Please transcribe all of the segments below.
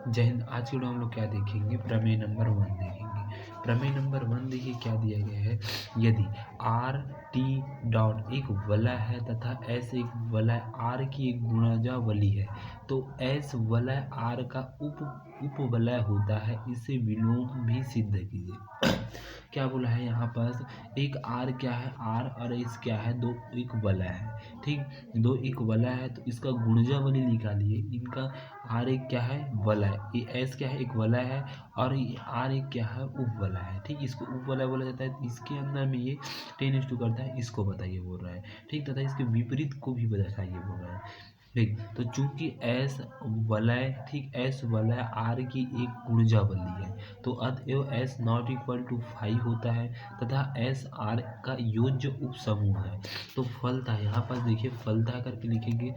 जय हिंद। आज के वीडियो हम लोग क्या देखेंगे, प्रमेय नंबर 1 देखेंगे। प्रमेय नंबर 1 देखिए क्या दिया गया है। यदि आर टी डॉट एक वलय है तथा एस एक वलय आर की एक गुणजावली है, तो एस वलय आर का उपवलय होता है, इसे विलोम भी सिद्ध कीजिए। क्या बोला है यहाँ पास, एक आर क्या है, आर और एस क्या है, दो एक वलय है। ठीक, दो एक वलय है तो इसका गुणजावली निकालिए। इनका आर एक क्या है, वलय, ये एस क्या है, एक वलय है, और ये आर एक क्या है, उपवलय है। ठीक, इसको उपवलय बोला जाता है। तो इसके अंदर में ये 10:2 करता है, इसको बताइए बोल रहा है। ठीक, तथा इसके विपरीत को भी बताइए बोल रहा है। ठीक, तो चूंकि एस वलय, ठीक, एस वलय आर की एक गुणजावली है, तो अतएव एस नॉट इक्वल टू 5 होता है तथा एस आर का योज्य उपसमूह है। तो फलतः यहाँ पर देखिए, फलतः करके लिखेंगे।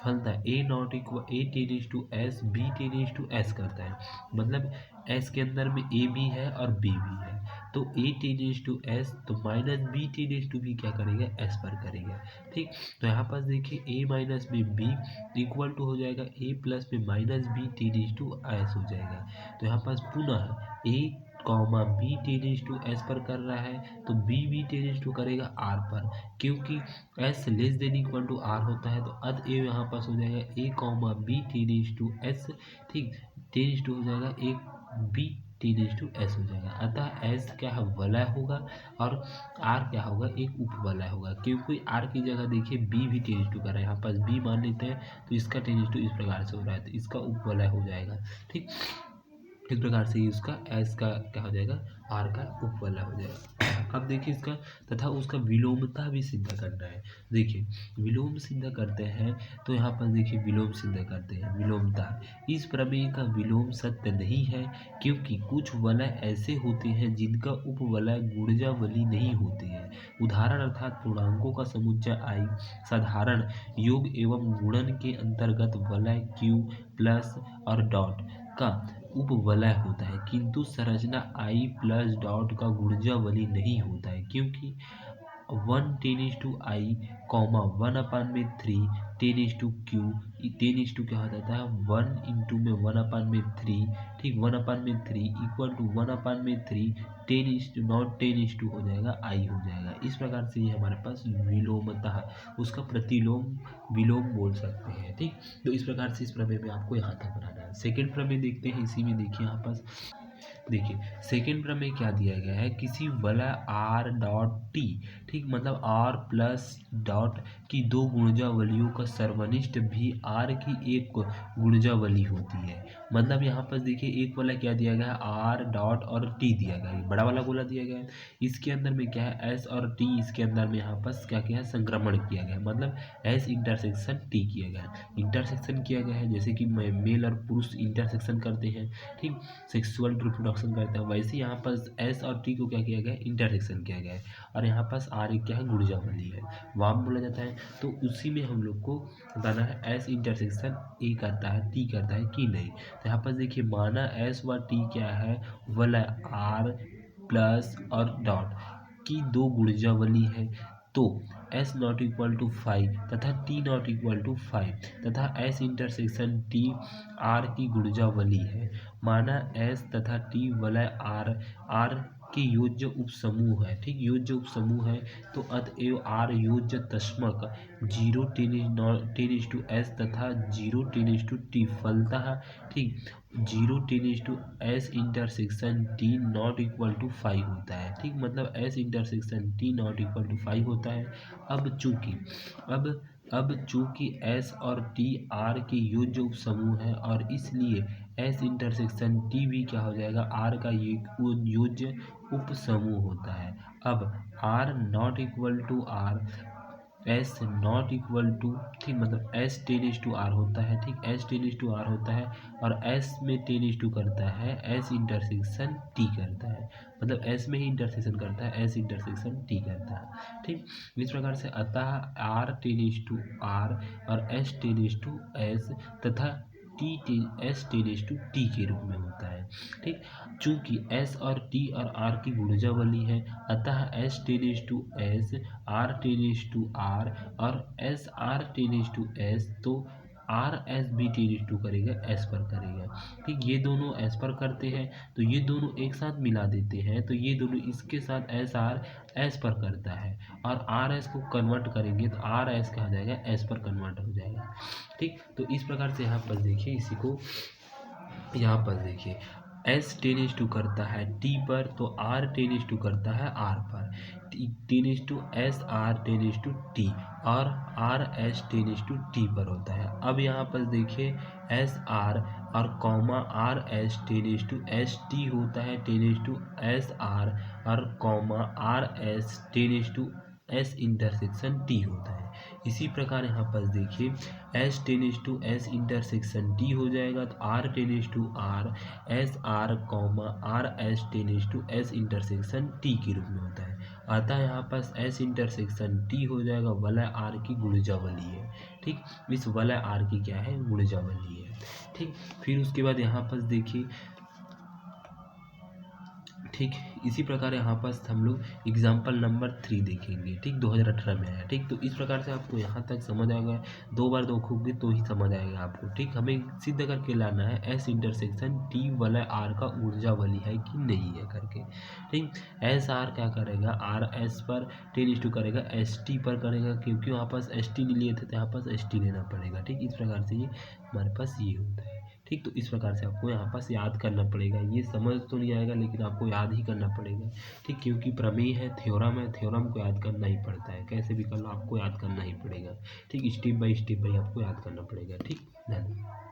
फलतः A not equal A tends to S, B tends to S करता है। मतलब एस के अंदर में ए भी है और बी भी है, तो ए टेनिस टू एस, तो माइनस बी टेनिस टू भी क्या करेगा, एस पर करेगा। ठीक, तो यहाँ पास देखिए ए माइनस में बी इक्वल टू हो जाएगा ए प्लस में minus B tends to S हो जाएगा। तो यहाँ पास पुनः A comma B tends to S पर कर रहा है, तो बी बी टेनिस टू करेगा आर पर, क्योंकि S less than equal to R होता है। तो अतएव यहाँ पास हो जाएगा A comma B tends to S. ठीक, टेनिस टू हो जाएगा ए बी टेनिस टू एस हो जाएगा। अतः एस क्या है, वलय होगा, और आर क्या होगा, एक उपवलय होगा। क्योंकि आर की जगह देखिए बी भी टेनिस टू कर रहा है, यहाँ पास बी मान लेते हैं, तो इसका टेनिस टू इस प्रकार से हो रहा है, तो इसका उपवलय हो जाएगा। ठीक, इस प्रकार से उसका एस का क्या हो जाएगा, आर का उपवलय हो जाएगा। अब देखिए इसका तथा उसका विलोमता भी सिद्ध करना है। देखिए विलोम सिद्ध करते हैं, तो यहाँ पर देखिए विलोम सिद्ध करते हैं। विलोमता, इस प्रमेय का विलोम सत्य नहीं है, क्योंकि कुछ वलय ऐसे होते हैं जिनका उपवलय गुणजावली नहीं होते हैं। उदाहरण अर्थात पूर्णांकों का समुच्चय आई साधारण योग एवं गुणन के अंतर्गत वलय क्यू प्लस और डॉट का उपवलय होता है, किंतु संरचना आई प्लस डॉट का गुणजावली नहीं होता है, क्योंकि 1 tends to I comma 1/3 tends to Q, tends to क्या हो जाता है, 1 इंटू में 1/3। ठीक, 1/3 equal to 1/3 tends to not tends to हो जाएगा, आई हो जाएगा। इस प्रकार से ये हमारे पास विलोमता, उसका प्रतिलोम विलोम बोल सकते हैं। ठीक, तो इस प्रकार से इस प्रमेय में आपको यहाँ तक बनाना है। सेकेंड प्रमेय देखते हैं, इसी में देखिए यहाँ पास देखिए सेकेंड प्रमेय क्या दिया गया है, किसी वलय आर डॉट टी, ठीक, मतलब आर प्लस डॉट की दो गुणजावलियों का सर्वनिष्ठ भी आर की एक गुणजावली होती है। मतलब यहाँ पर देखिए एक वलय क्या दिया गया है, आर डॉट और टी दिया गया है, बड़ा वाला गोला दिया गया है। इसके अंदर में क्या है, एस और टी, इसके अंदर में यहाँ पर क्या किया है, संक्रमण किया गया है, मतलब एस इंटरसेक्शन टी किया गया है, इंटरसेक्शन किया गया है। जैसे कि मेल और पुरुष इंटरसेक्शन करते हैं, ठीक, सेक्सुअल रिप्रोडक्शन करते हैं, वैसे यहाँ पर एस और टी को क्या किया गया है, इंटरसेक्शन किया गया है। और यहाँ पास आर एक क्या है, गुणजावली है, वाम बोला जाता है। तो उसी में हम लोग को बताना है एस इंटरसेक्शन ए करता है, टी करता है कि नहीं। तो यहाँ पर देखिए माना एस व टी क्या है, वलय आर प्लस और डॉट की दो गुणजावली है, तो एस नॉट इक्वल टू 5 तथा टी नॉट इक्वल टू 5 तथा एस इंटरसेक्शन टी आर की गुणजावली है। माना एस तथा टी वलय आर आर के योज्य उपसमूह है। ठीक, योज्य उपसमूह है, तो अतएव आर योज्य तस्मक 0 टेन टू एस तथा 0 टेन टू टी फलतः, ठीक, 0 ten to S intersection T not equal to 5 होता है। ठीक, मतलब S intersection T not equal to 5 होता है। अब चूंकि एस और टी आर के योज्य उपसमूह है, और इसलिए एस इंटरसेक्शन टी भी क्या हो जाएगा, आर का योज्य उपसमूह होता है। अब R not equal to R, S not equal to, ठीक, मतलब एस टेन टू आर होता है। ठीक, एस टेन टू आर होता है, और एस में टेन टू करता है, एस इंटरसेक्शन टी करता है, मतलब एस में ही इंटरसेक्शन करता है, एस इंटरसेक्शन टी करता है। ठीक, इस प्रकार से अतः आर टेन टू आर और एस टेन टू एस तथा T S ten to T के रूप में होता है। ठीक, चूंकि एस और टी और आर की गुणजावली है, अतः S ten to S, R ten to R और S R ten to S, तो आर एस भी टेनिस टू करेगा एस पर करेगा। ठीक, ये दोनों एस पर करते हैं तो ये दोनों एक साथ मिला देते हैं, तो ये दोनों इसके साथ एस आर एस पर करता है, और आर एस को कन्वर्ट करेंगे तो आर एस कहा जाएगा एस पर कन्वर्ट हो जाएगा। ठीक, तो इस प्रकार से यहाँ पर देखिए, इसी को यहाँ पर देखिए, एस टेनिस टू करता है टी पर, तो आर टेनिस टू करता है आर पर, tends to S R tends to T, और R S tends to T पर होता है। अब यहाँ पर देखिए एस आर और comma R S tends to S T होता है, टेनिस टू एस आर और comma R S tends to S intersection T होता है। इसी प्रकार यहाँ पर देखिए S tends to S intersection T हो जाएगा, तो R tends to R S R comma R S tends to S intersection T के रूप में होता है। अतः यहाँ पर एस इंटरसेक्शन टी हो जाएगा, वलय आर की गुणजावली है। ठीक, इस वलय आर की क्या है, गुणजावली है। ठीक, फिर उसके बाद यहाँ पर देखिए, ठीक, इसी प्रकार यहाँ पर हम लोग एग्जाम्पल नंबर 3 देखेंगे। ठीक, 2018 में है। ठीक, तो इस प्रकार से आपको यहाँ तक समझ आ गया, 2 बार देखोगे तो ही समझ आएगा आपको। ठीक, हमें सिद्ध करके लाना है एस इंटरसेक्शन टी वलय आर का ऊर्जावली है कि नहीं है करके। ठीक, एस आर क्या करेगा, आर एस पर टेनिस टू करेगा, एस टी पर करेगा, क्योंकि वहाँ पास एस टी नहीं लिए थे तो यहाँ पास एस टी लेना पड़ेगा। ठीक, इस प्रकार से ये हमारे पास ये होता है। ठीक, तो इस प्रकार से आपको यहाँ पास याद करना पड़ेगा, ये समझ तो नहीं आएगा लेकिन आपको याद ही करना पड़ेगा। ठीक, क्योंकि प्रमेय है, थ्योरम को याद करना ही पड़ता है, कैसे भी कर लो आपको याद करना ही पड़ेगा। ठीक, स्टेप बाय स्टेप आपको याद करना पड़ेगा। ठीक, धन्यवाद।